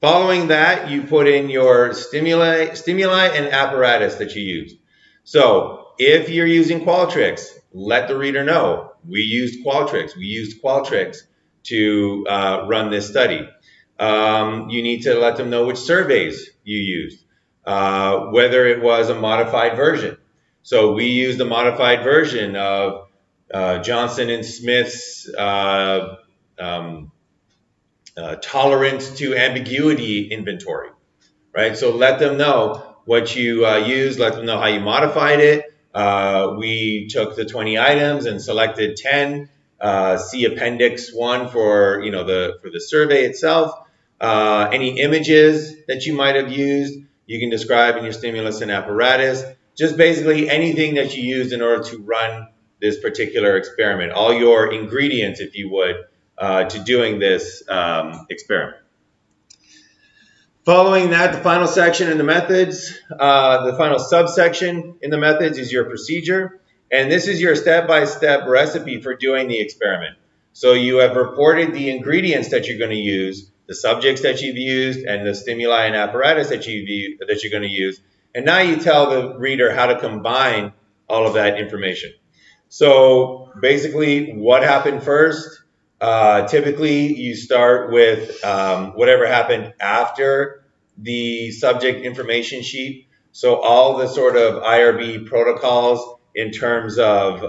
Following that, you put in your stimuli and apparatus that you used. So if you're using Qualtrics, let the reader know. We used Qualtrics. We used Qualtrics to run this study. You need to let them know which surveys you used, whether it was a modified version. So we used a modified version of Johnson and Smith's tolerance to ambiguity inventory, right? So let them know what you used, let them know how you modified it. We took the 20 items and selected 10. See Appendix 1 for for the survey itself. Any images that you might have used, you can describe in your stimulus and apparatus. Just basically anything that you used in order to run this particular experiment. All your ingredients, if you would, to doing this experiment. Following that, the final section in the methods, the final subsection in the methods is your procedure. And this is your step-by-step recipe for doing the experiment. So you have reported the ingredients that you're going to use, the subjects that you've used, and the stimuli and apparatus that you're going to use. And now you tell the reader how to combine all of that information. So basically, what happened first? Typically, you start with whatever happened after the subject information sheet. So all the sort of IRB protocols in terms of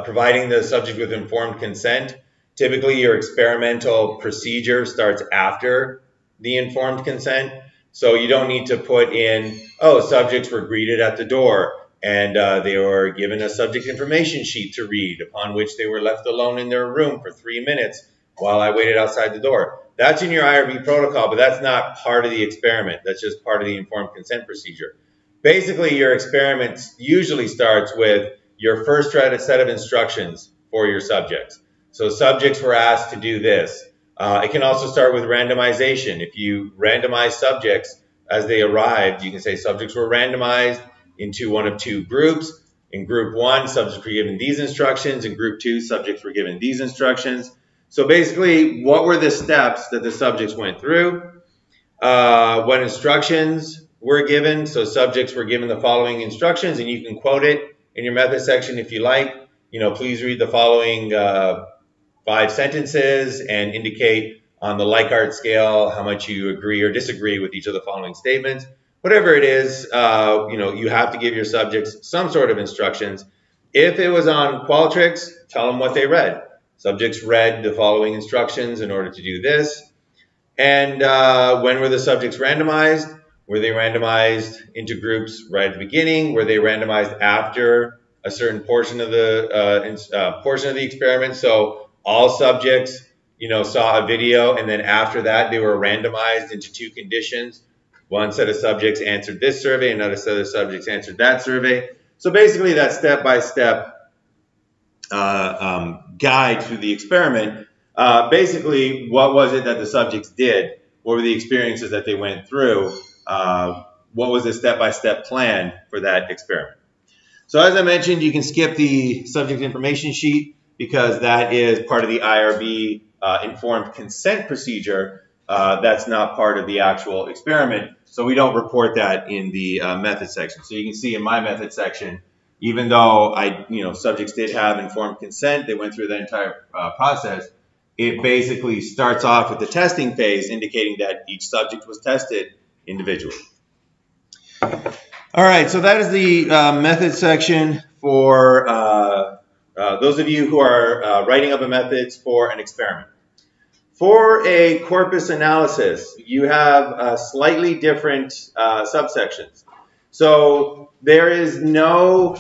providing the subject with informed consent. Typically, your experimental procedure starts after the informed consent. So you don't need to put in, subjects were greeted at the door and they were given a subject information sheet to read, upon which they were left alone in their room for 3 minutes while I waited outside the door. That's in your IRB protocol, but that's not part of the experiment. That's just part of the informed consent procedure. Basically, your experiment usually starts with your first set of instructions for your subjects. So subjects were asked to do this. It can also start with randomization. If you randomize subjects as they arrived, you can say subjects were randomized into one of two groups. In group 1, subjects were given these instructions. In group 2, subjects were given these instructions. So basically, what were the steps that the subjects went through? What instructions were given? So subjects were given the following instructions, and you can quote it in your method section if you like. Please read the following 5 sentences and indicate on the Likert scale how much you agree or disagree with each of the following statements. Whatever it is, you have to give your subjects some sort of instructions. If it was on Qualtrics, tell them what they read. Subjects read the following instructions in order to do this. And when were the subjects randomized? Were they randomized into groups right at the beginning? Were they randomized after a certain portion of the experiment? So all subjects, saw a video, and then after that they were randomized into 2 conditions. One set of subjects answered this survey, another set of subjects answered that survey. So basically that step-by-step guide through the experiment. Basically, what was it that the subjects did? What were the experiences that they went through? What was the step-by-step plan for that experiment? So as I mentioned, you can skip the subject information sheet because that is part of the IRB informed consent procedure. That's not part of the actual experiment, so we don't report that in the method section. So you can see in my method section, even though subjects did have informed consent, they went through the entire process. It basically starts off with the testing phase, indicating that each subject was tested individually. All right, so that is the method section for those of you who are writing up methods for an experiment. For a corpus analysis, you have slightly different subsections. So there is no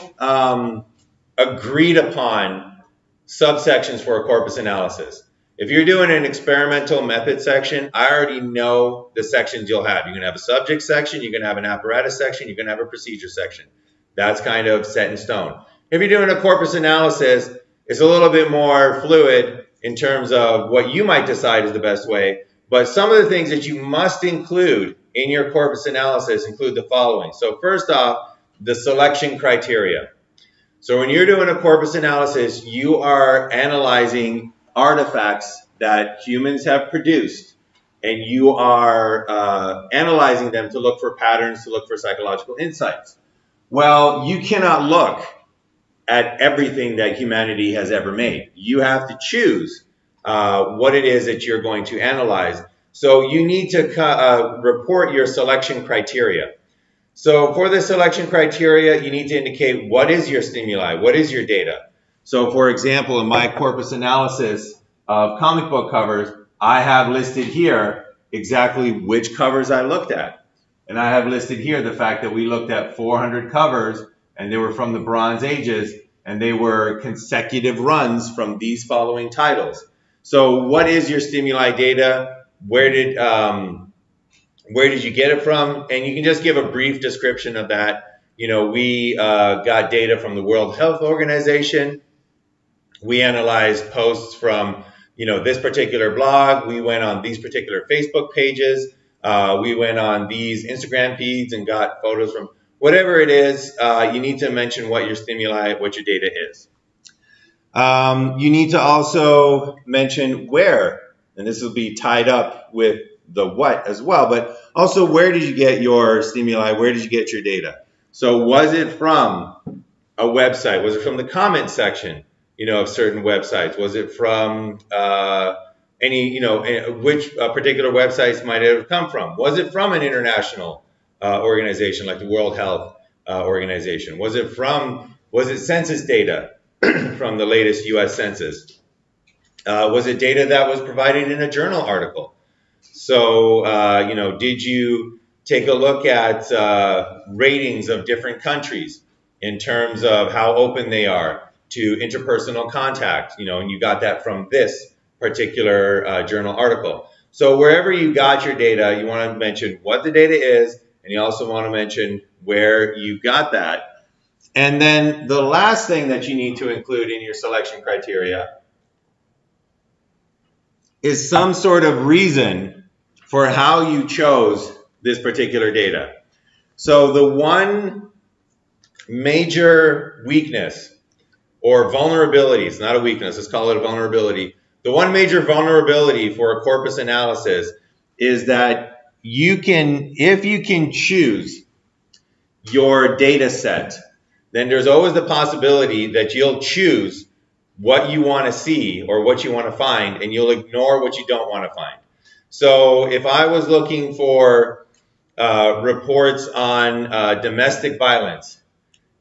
agreed upon subsections for a corpus analysis. If you're doing an experimental method section, I already know the sections you'll have. You're going to have a subject section, you're going to have an apparatus section, you're going to have a procedure section. That's kind of set in stone. If you're doing a corpus analysis, it's a little bit more fluid in terms of what you might decide is the best way. But some of the things that you must include in your corpus analysis include the following. So first off, the selection criteria. So when you're doing a corpus analysis, you are analyzing artifacts that humans have produced, and you are analyzing them to look for patterns, to look for psychological insights. Well, you cannot look at everything that humanity has ever made. You have to choose what it is that you're going to analyze. So you need to report your selection criteria. So for the selection criteria, you need to indicate what is your stimuli, what is your data. So for example, in my corpus analysis of comic book covers, I have listed here exactly which covers I looked at. And I have listed here the fact that we looked at 400 covers, and they were from the Bronze Ages, and they were consecutive runs from these following titles. So what is your stimuli data? Where did you get it from? And you can just give a brief description of that. We got data from the World Health Organization. We analyzed posts from, this particular blog. We went on these particular Facebook pages. We went on these Instagram feeds and got photos from whatever it is. You need to mention what your stimuli, what your data is. You need to also mention where, and this will be tied up with the what as well, but also where did you get your stimuli? Where did you get your data? So was it from a website? Was it from the comment section, of certain websites? Was it from which particular websites might it have come from? Was it from an international organization like the World Health Organization? Was it census data from the latest U.S. Census? Was it data that was provided in a journal article? So, did you take a look at ratings of different countries in terms of how open they are to interpersonal contact, and you got that from this particular journal article. So wherever you got your data, you want to mention what the data is, and you also want to mention where you got that. And then the last thing that you need to include in your selection criteria is some sort of reason for how you chose this particular data. So the one major weakness or vulnerability, it's not a weakness, let's call it a vulnerability. The one major vulnerability for a corpus analysis is that you can, if you can choose your data set, then there's always the possibility that you'll choose what you want to see or what you want to find, and you'll ignore what you don't want to find. So if I was looking for reports on domestic violence,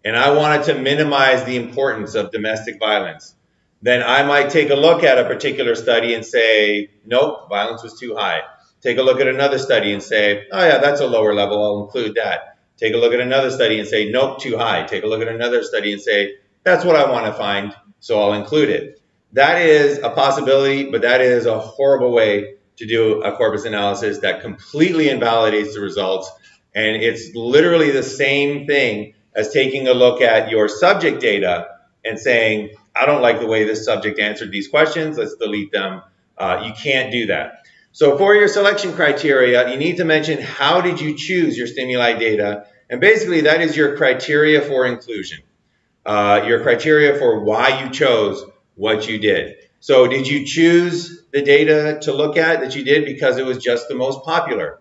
and I wanted to minimize the importance of domestic violence, then I might take a look at a particular study and say, nope, violence was too high. Take a look at another study and say, oh yeah, that's a lower level, I'll include that. Take a look at another study and say, nope, too high. Take a look at another study and say, that's what I want to find, so I'll include it. That is a possibility, but that is a horrible way to do a corpus analysis that completely invalidates the results. And it's literally the same thing as taking a look at your subject data and saying, I don't like the way this subject answered these questions, let's delete them. You can't do that. So for your selection criteria, you need to mention how did you choose your stimuli data, and basically that is your criteria for inclusion, your criteria for why you chose what you did. So did you choose the data to look at that you did because it was just the most popular,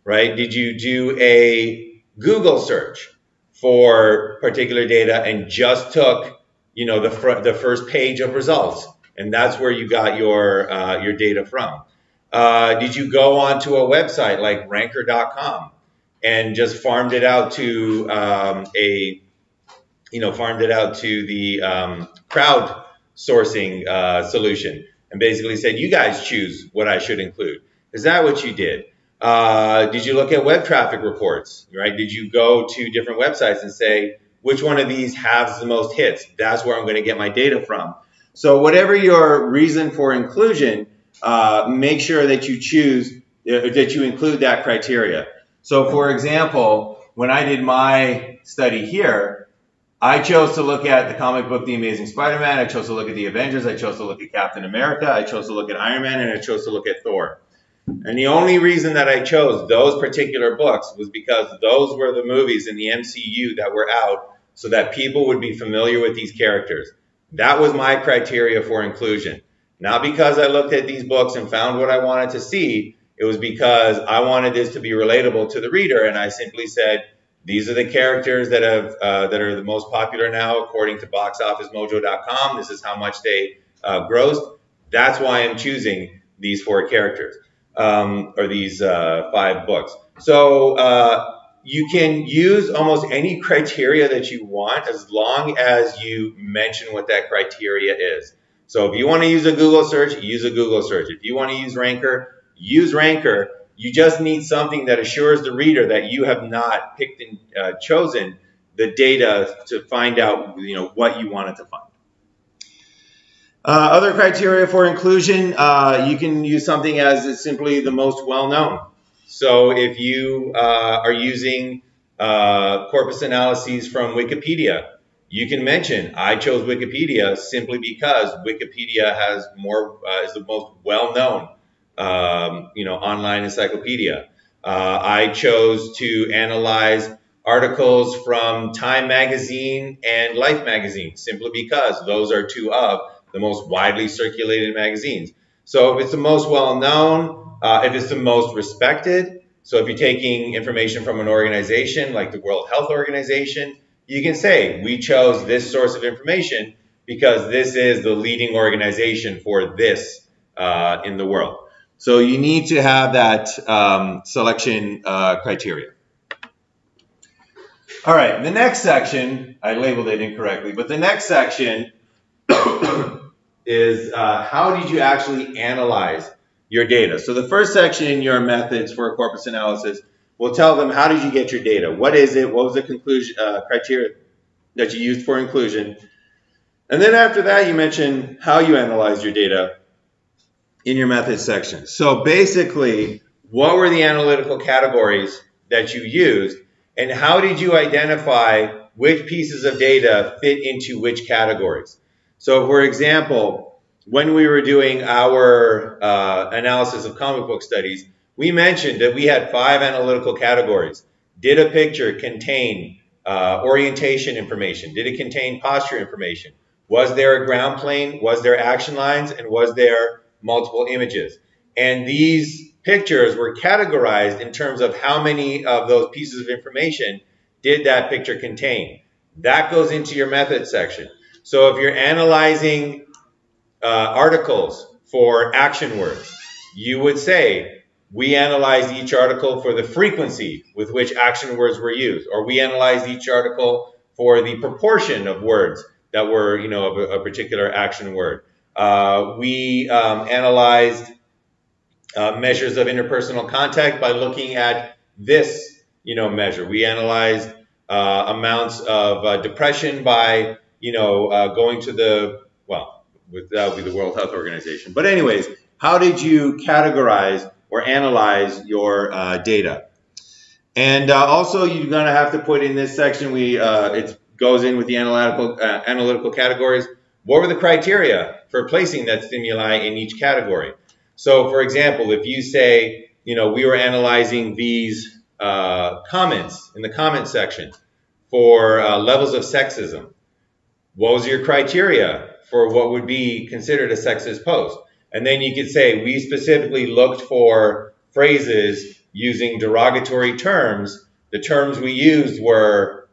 right? Did you do a Google search for particular data and just took, you know, the first page of results, and that's where you got your data from? Did you go onto a website like ranker.com and just farmed it out to the crowdsourcing solution and basically said, you guys choose what I should include? Is that what you did? Did you look at web traffic reports, right? Did you go to different websites and say, which one of these has the most hits? That's where I'm going to get my data from. So whatever your reason for inclusion, make sure that you choose, that you include that criteria. So for example, when I did my study here, I chose to look at the comic book The Amazing Spider-Man, I chose to look at the Avengers, I chose to look at Captain America, I chose to look at Iron Man, and I chose to look at Thor. And the only reason that I chose those particular books was because those were the movies in the MCU that were out so that people would be familiar with these characters. That was my criteria for inclusion. Not because I looked at these books and found what I wanted to see. It was because I wanted this to be relatable to the reader, and I simply said, these are the characters that are the most popular now according to boxofficemojo.com. This is how much they grossed. That's why I'm choosing these 4 characters. Or these 5 books. So you can use almost any criteria that you want as long as you mention what that criteria is. So if you want to use a Google search, use a Google search. If you want to use Ranker, use Ranker. You just need something that assures the reader that you have not picked and chosen the data to find out, you know, what you wanted to find. Other criteria for inclusion, you can use something as simply the most well-known. So if you are using corpus analyses from Wikipedia, you can mention, I chose Wikipedia simply because Wikipedia has more, is the most well-known, online encyclopedia. I chose to analyze articles from Time Magazine and Life Magazine simply because those are 2 of the most widely circulated magazines. So if it's the most well-known, if it's the most respected, so if you're taking information from an organization like the World Health Organization, you can say, we chose this source of information because this is the leading organization for this in the world. So you need to have that selection criteria. All right, the next section, I labeled it incorrectly, but the next section is how did you actually analyze your data? So the first section in your methods for a corpus analysis will tell them how did you get your data? What is it? What was the conclusion criteria that you used for inclusion? And then after that, you mention how you analyzed your data in your methods section. So basically, what were the analytical categories that you used, and how did you identify which pieces of data fit into which categories? So for example, when we were doing our analysis of comic book studies, we mentioned that we had 5 analytical categories. Did a picture contain orientation information? Did it contain posture information? Was there a ground plane? Was there action lines? And was there multiple images? And these pictures were categorized in terms of how many of those pieces of information did that picture contain. That goes into your method section. So if you're analyzing articles for action words, you would say, we analyzed each article for the frequency with which action words were used, or we analyzed each article for the proportion of words that were, of a particular action word. We analyzed measures of interpersonal contact by looking at this, measure. We analyzed amounts of depression by, going to the, well, that would be the World Health Organization. But anyways, how did you categorize or analyze your data? And also, you're going to have to put in this section, it goes in with the analytical categories. What were the criteria for placing that stimuli in each category? So, for example, if you say, we were analyzing these comments in the comment section for levels of sexism, what was your criteria for what would be considered a sexist post? And then you could say, we specifically looked for phrases using derogatory terms. The terms we used were,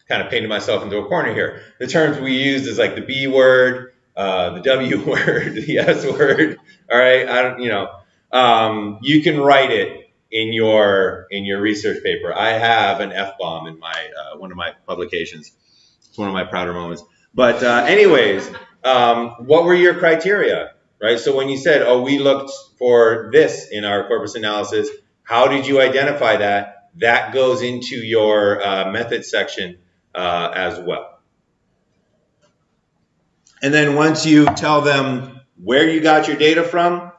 kind of painted myself into a corner here. The terms we used is like the B word, the W word, the S word. All right, you can write it in your research paper. I have an F-bomb in my one of my publications. It's one of my prouder moments. But anyways, what were your criteria, right? So when you said, oh, we looked for this in our corpus analysis, how did you identify that? That goes into your method section as well. And then once you tell them where you got your data from,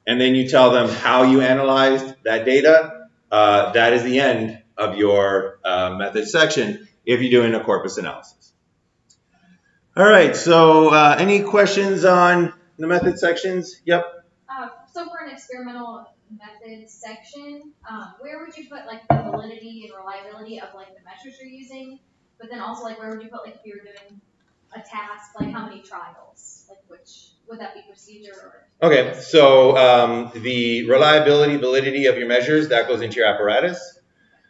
and then you tell them how you analyzed that data, that is the end of your method section if you're doing a corpus analysis. All right, so any questions on the method sections? Yep. So for an experimental method section, where would you put like the validity and reliability of like the measures you're using? But then also like where would you put like if you were doing a task, like how many trials? Like which, would that be procedure or? Okay, so the reliability, validity of your measures, that goes into your apparatus.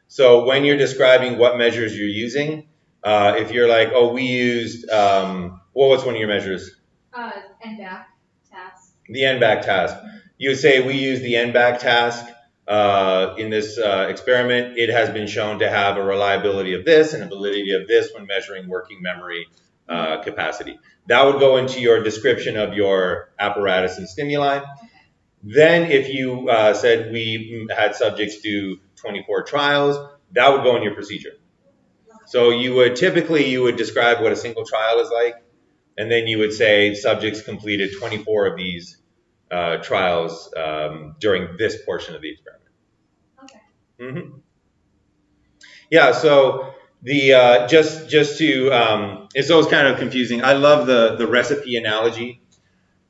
So when you're describing what measures you're using, if you're like, oh, we used, well, what's one of your measures? NBAC task. The NBAC task. You would say we use the NBAC task in this experiment. It has been shown to have a reliability of this and a validity of this when measuring working memory capacity. That would go into your description of your apparatus and stimuli. Then if you said we had subjects do 24 trials, that would go in your procedure. So you would describe what a single trial is like, and then you would say subjects completed 24 of these trials during this portion of the experiment. Okay. Mm-hmm. Yeah, so the just to it's always kind of confusing. I love the recipe analogy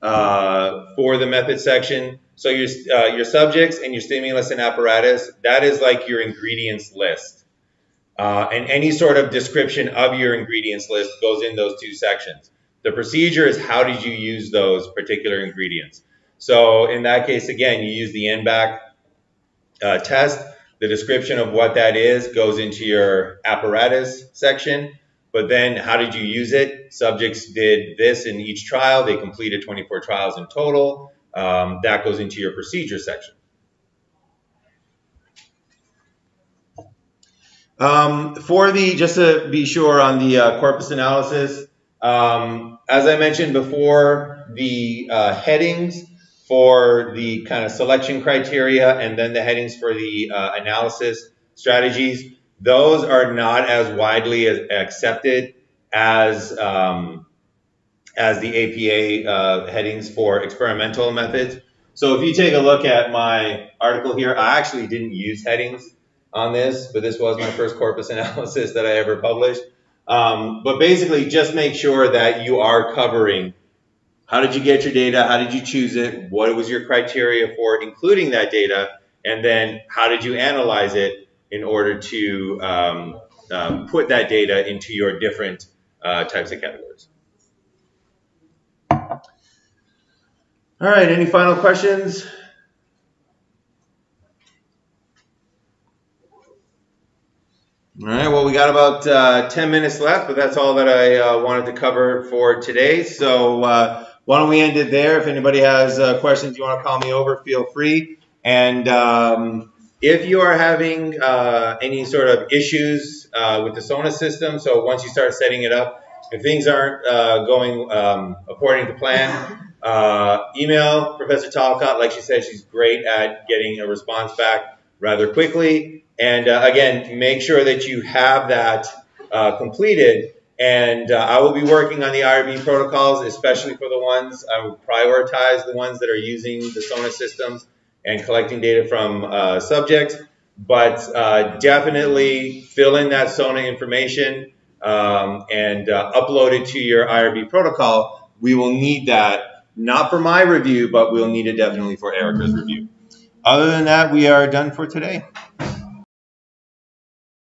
for the method section. So your subjects and your stimulus and apparatus, that is like your ingredients list. And any sort of description of your ingredients list goes in those two sections. The procedure is how did you use those particular ingredients. So in that case, again, you use the NBAC test. The description of what that is goes into your apparatus section. But then how did you use it? Subjects did this in each trial. They completed 24 trials in total. That goes into your procedure section. Just to be sure on the corpus analysis, as I mentioned before, the headings for the kind of selection criteria and then the headings for the analysis strategies, those are not as widely accepted as the APA headings for experimental methods. So if you take a look at my article here, I actually didn't use headings on this, but this was my first corpus analysis that I ever published. But basically, just make sure that you are covering How did you get your data? How did you choose it? What was your criteria for including that data? And then how did you analyze it in order to put that data into your different types of categories? All right, any final questions? All right, well, we got about 10 minutes left, but that's all that I wanted to cover for today. So why don't we end it there? If anybody has questions, you want to call me over, feel free. And if you are having any sort of issues with the SONA system, so once you start setting it up, if things aren't going according to plan, email Professor Talcott. Like she said, she's great at getting a response back rather quickly. And again, make sure that you have that completed. And I will be working on the IRB protocols, especially for the ones, I will prioritize the ones that are using the SONA systems and collecting data from subjects. But definitely fill in that SONA information and upload it to your IRB protocol. We will need that, not for my review, but we'll need it definitely for Erica's review. Other than that, we are done for today.